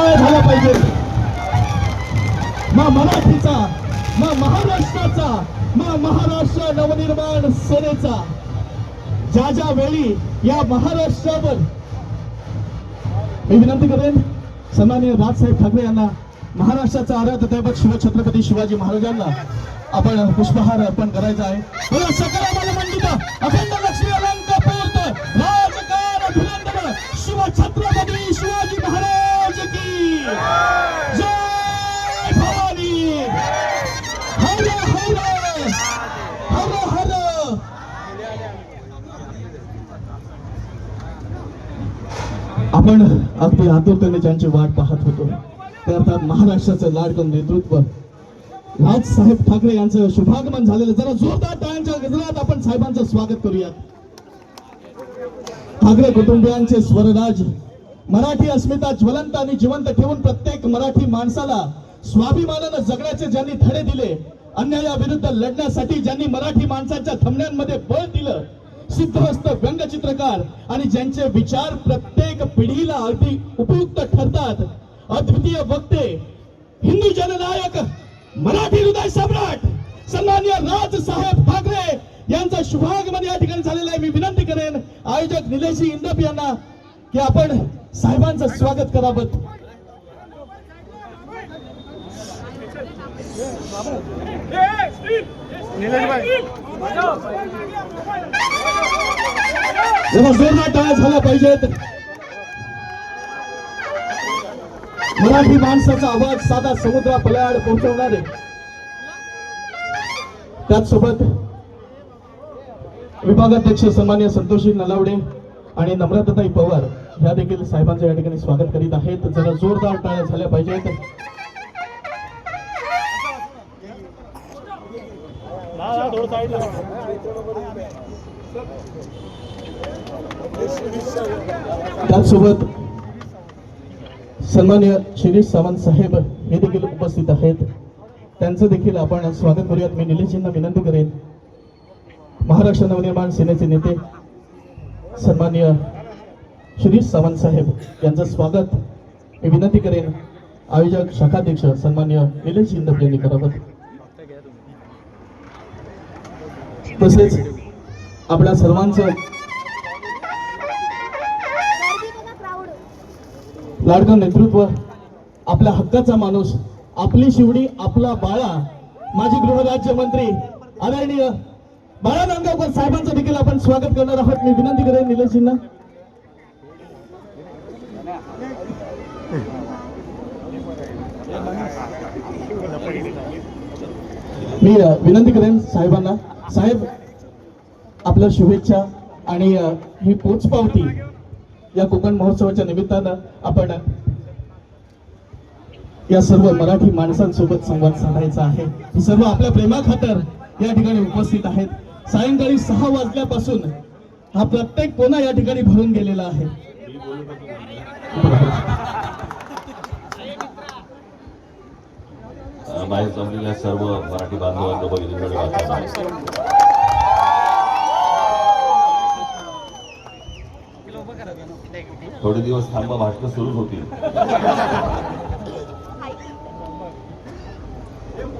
टाळ्या झाल्या पाहिजेत. मराठीचा, महाराष्ट्राचा, महाराष्ट्र नवनिर्माण सेनेचा ज्या वेळी या महाराष्ट्रावर मी विनंती करेन सन्माननीय राजसाहेब ठाकरे यांना महाराष्ट्राचा आराध्य दैवत शिवछत्रपती शिवाजी महाराजांना आपण पुष्पहार अर्पण करायचा आहे. सकल मंडित अखंड लक्ष्मी अलंकपूर्त राजकार धुरंधर शिवछत्रपती शिवाजी महाराज की जय भवानी. हर हर हर हर. आपण अगदी आतुरतेने ज्यांची वाट पाहत होतो ते अर्थात महाराष्ट्राचं लाडकं नेतृत्व राजसाहेब ठाकरे यांचं शुभागमन झालेलं. जरा जोरदार टाळ्यांच्या गजरात आपण साहेबांचं स्वागत करूयात. ठाकरे कुटुंबियांचे स्वरराज मराठी अस्मिता ज्वलंत आणि जिवंत ठेवून प्रत्येक मराठी माणसाला स्वाभिमानानं जगण्याचे ज्यांनी धडे दिले, अन्यायाविरुद्ध लढण्यासाठी ज्यांनी मराठी माणसाच्या थमण्यांमध्ये बळ दिलं, सिद्धहस्त व्यंगचित्रकार आणि ज्यांचे विचार प्रत्येक पिढीला अगदी उपयुक्त ठरतात, अद्वितीय वक्ते, हिंदू जननायक, मराठी हृदय सम्राट सन्माननीय राजसाहेब ठाकरे यांचा शुभागमन या ठिकाणी झालेला आहे. मी विनंती करेन आयोजक निलेशजी इंदप यांना की आपण साहेबांचं स्वागत करावं. जरा जोरदार टाळ्या झाल्या पाहिजेत. मराठी माणसाचा आवाज साधा समुद्रा पल्याड पोहोचवणारे, त्याचसोबत विभागाध्यक्ष सन्माननीय संतोषी नलावडे आणि नम्रताताई पवार ह्या देखील साहेबांचं या ठिकाणी स्वागत करीत आहेत. जरा जोरदार टाळ्या झाल्या पाहिजेत. त्याचसोबत सन्माननीय शिरीष सावंत साहेब हे देखील उपस्थित आहेत, त्यांचं देखील आपण स्वागत करूयात. मी निलेशजींना विनंती करेन महाराष्ट्र नवनिर्माण सेनेचे नेते सन्माननीय शिरीष सावंत साहेब यांचं स्वागत मी विनंती करेन आयोजक शाखाध्यक्ष सन्माननीय निलेश इंदप यांनी करावं. तसेच आपल्या सर्वांचं लाडकं नेतृत्व, आपल्या हक्काचा माणूस, आपली शिवडी आपला बाळा, माजी गृहराज्यमंत्री आदरणीय बाळा नांदगावकर साहेबांचं देखील आपण स्वागत करणार आहोत. मी विनंती करेन निलेशजींना. मी विनंती करेन साहेबांना, साहेब आपल्या शुभेच्छा आणि ही पोचपावती या कोकण महोत्सवाच्या निमित्तानं आपण या सर्व मराठी माणसांसोबत संवाद साधायचा आहे. ही सर्व आपल्या प्रेमाखातर या ठिकाणी उपस्थित आहेत. सायंकाळी 6 वाजल्यापासून हा प्रत्येक कोना या ठिकाणी भरून गेलेला आहे. बाहेर जमलेल्या सर्व मराठी बांधवांना बघितलं थोडे दिवस थांबा, भाषणं सुरूच होती.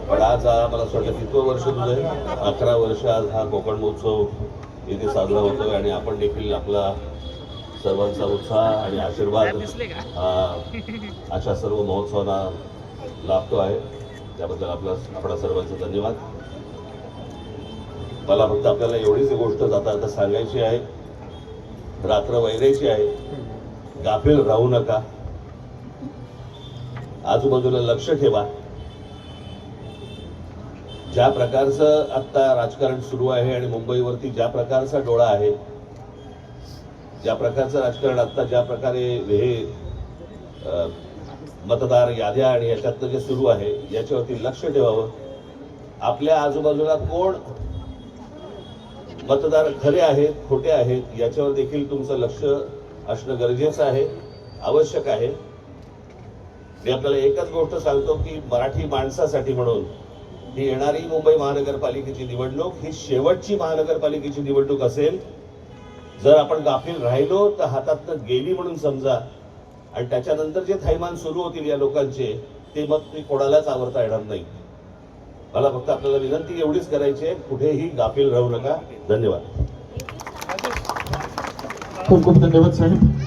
पण आज मला असं वाटतं कितवं वर्ष तुझं 11 वर्ष आज हा कोकण महोत्सव इथे साजरा होतोय आणि आपण देखील आपला सर्वांचा उत्साह आणि आशीर्वाद अशा सर्व महोत्सवांना लाभतो आहे. त्याबद्दल आपल्या सर्वांचा धन्यवाद. मला फक्त आपल्याला एवढीच गोष्ट आता सांगायची आहे, रात्र वैरायची आहे, गाफील राहू नका, आजूबाजूला लक्ष ठेवा. ज्या प्रकारचं आता राजकारण सुरू आहे आणि मुंबईवरती ज्या प्रकारचा डोळा आहे, ज्या प्रकारचं राजकारण आता ज्या प्रकारे हे मतदार याद्या आणि याच्यातलं जे सुरू आहे याच्यावरती लक्ष ठेवावं. आपल्या आजूबाजूला कोण मतदार खरे आहेत खोटे आहेत याच्यावर देखील तुमचं लक्ष असणं गरजेचं आहे, आवश्यक आहे. मी आपल्याला एकच गोष्ट सांगतो की मराठी माणसासाठी म्हणून ही येणारी मुंबई महानगरपालिकेची निवडणूक ही शेवटची महानगरपालिकेची निवडणूक असेल. जर आपण गाफील राहिलो तर हातातनं गेली म्हणून समजा आणि त्याच्यानंतर जे थैमान सुरू होतील या लोकांचे ते मग ते कोणालाच आवरता येणार नाही. मला फक्त आपल्याला विनंती एवढीच करायची आहे, कुठेही गाफील राहू नका. धन्यवाद. खूप खूप धन्यवाद साहेब.